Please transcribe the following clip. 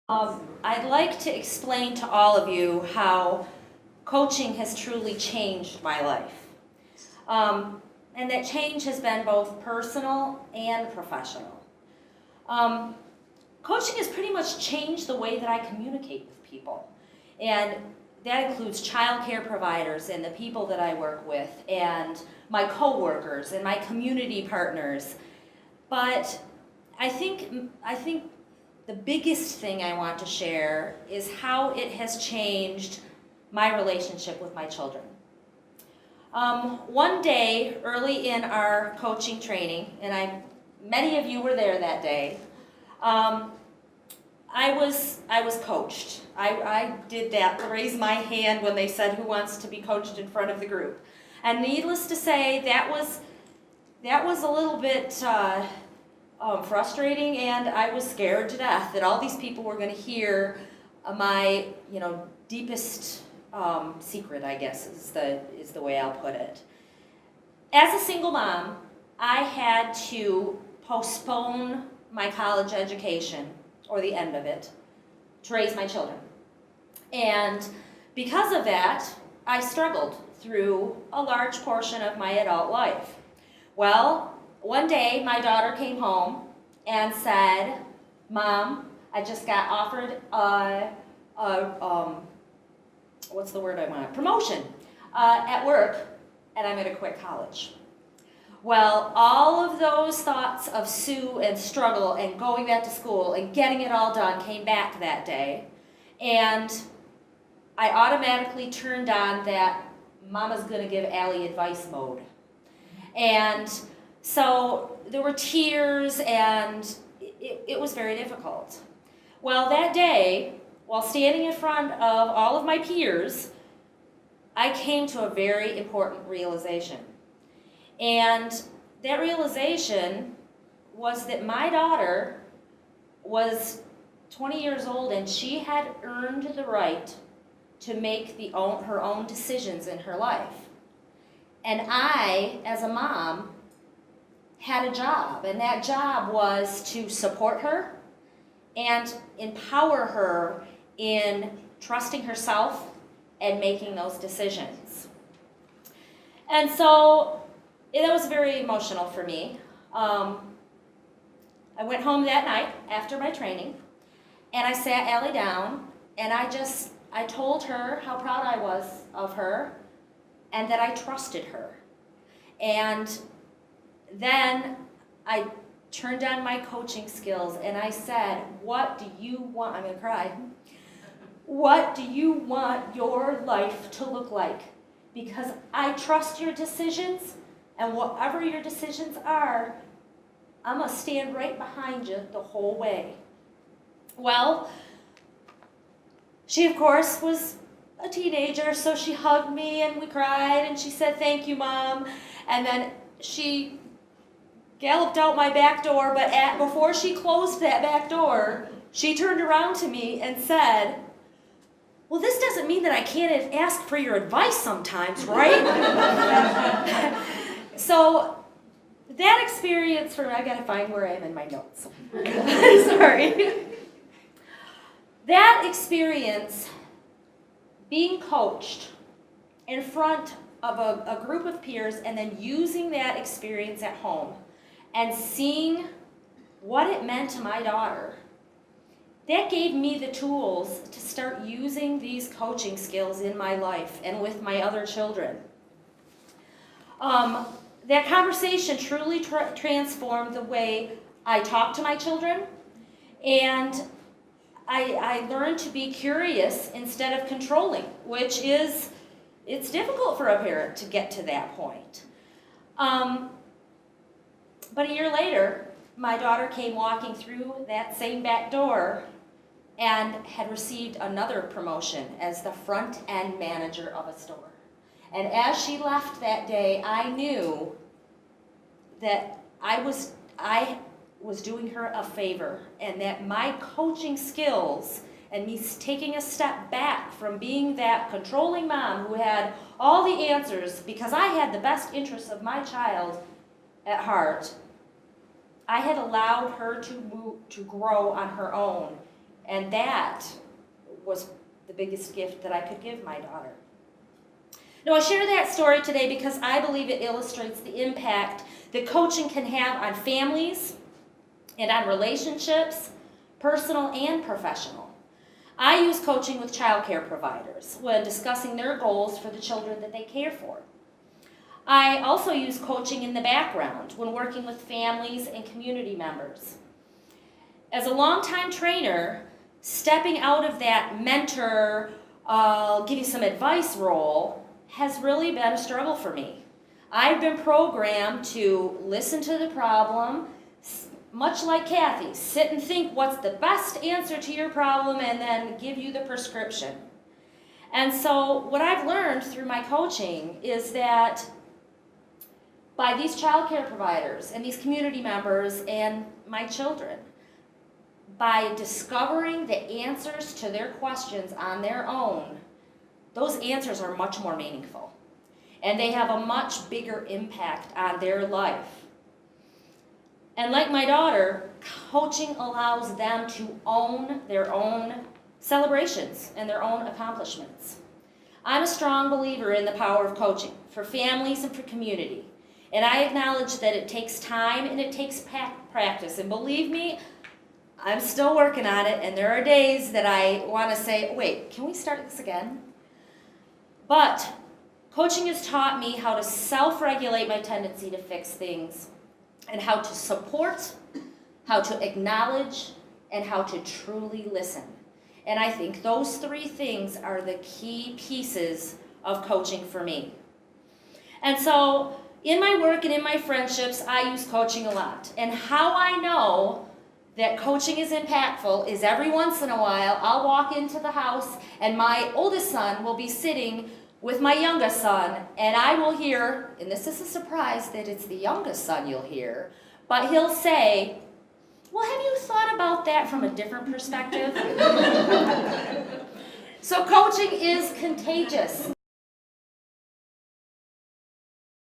I'd like to explain to all of you how coaching has truly changed my life. And that change has been both personal and professional. Um, Coaching has pretty much changed the way that I communicate with people. And that includes childcare providers and the people that I work with, and my coworkers and my community partners. But I think the biggest thing I want to share is how it has changed my relationship with my children. One day, early in our coaching training, and many of you were there that day, I was coached. I did that, raise my hand when they said who wants to be coached in front of the group. And needless to say, that was a little bit frustrating, and I was scared to death that all these people were going to hear my, deepest secret, I guess is the way I'll put it. As a single mom, I had to postpone my college education, or the end of it, to raise my children. And because of that, I struggled through a large portion of my adult life. Well, one day my daughter came home and said, "Mom, I just got offered what's the word I want? Promotion at work, and I'm going to quit college." Well, all of those thoughts of Sue and struggle and going back to school and getting it all done came back that day. And I automatically turned on that Mama's going to give Allie advice mode. And so there were tears, and it was very difficult. Well, that day, while standing in front of all of my peers, I came to a very important realization. And that realization was that my daughter was 20 years old, and she had earned the right to make her own decisions in her life. And I, as a mom, had a job, and that job was to support her and empower her in trusting herself and making those decisions. And so that was very emotional for me. I went home that night after my training, and I sat Allie down, and I told her how proud I was of her and that I trusted her. And then I turned on my coaching skills, and I said, "What do you want?" I'm going to cry. "What do you want your life to look like? Because I trust your decisions, and whatever your decisions are, I'm going to stand right behind you the whole way." Well, she, of course, was a teenager, so she hugged me, and we cried, and she said, "Thank you, Mom." And then she galloped out my back door, but before she closed that back door, she turned around to me and said, "Well, this doesn't mean that I can't ask for your advice sometimes, right?" So that experience I gotta find where I am in my notes. Sorry. That experience, being coached in front of a group of peers, and then using that experience at home and seeing what it meant to my daughter, that gave me the tools to start using these coaching skills in my life and with my other children. That conversation truly transformed the way I talk to my children, and I learned to be curious instead of controlling, which it's difficult for a parent to get to that point. But a year later, my daughter came walking through that same back door and had received another promotion as the front end manager of a store. And as she left that day, I knew that I was doing her a favor, and that my coaching skills and me taking a step back from being that controlling mom who had all the answers because I had the best interests of my child at heart, I had allowed her to grow on her own And that was the biggest gift that I could give my daughter. Now, I share that story today because I believe it illustrates the impact that coaching can have on families and on relationships, personal and professional. I use coaching with child care providers when discussing their goals for the children that they care for. I also use coaching in the background when working with families and community members. As a longtime trainer, stepping out of that mentor, give you some advice role has really been a struggle for me. I've been programmed to listen to the problem, much like Kathy, sit and think what's the best answer to your problem and then give you the prescription. And so what I've learned through my coaching is that by these child care providers and these community members and my children, by discovering the answers to their questions on their own, those answers are much more meaningful. And they have a much bigger impact on their life. And like my daughter, coaching allows them to own their own celebrations and their own accomplishments. I'm a strong believer in the power of coaching for families and for community. And I acknowledge that it takes time and it takes practice. And believe me, I'm still working on it, and there are days that I want to say, wait, can we start this again? But coaching has taught me how to self-regulate my tendency to fix things, and how to support, how to acknowledge, and how to truly listen. And I think those three things are the key pieces of coaching for me. And so in my work and in my friendships, I use coaching a lot. And how I know that coaching is impactful is every once in a while I'll walk into the house and my oldest son will be sitting with my youngest son, and I will hear, and this is a surprise that it's the youngest son you'll hear, but he'll say, well, have you thought about that from a different perspective? So coaching is contagious.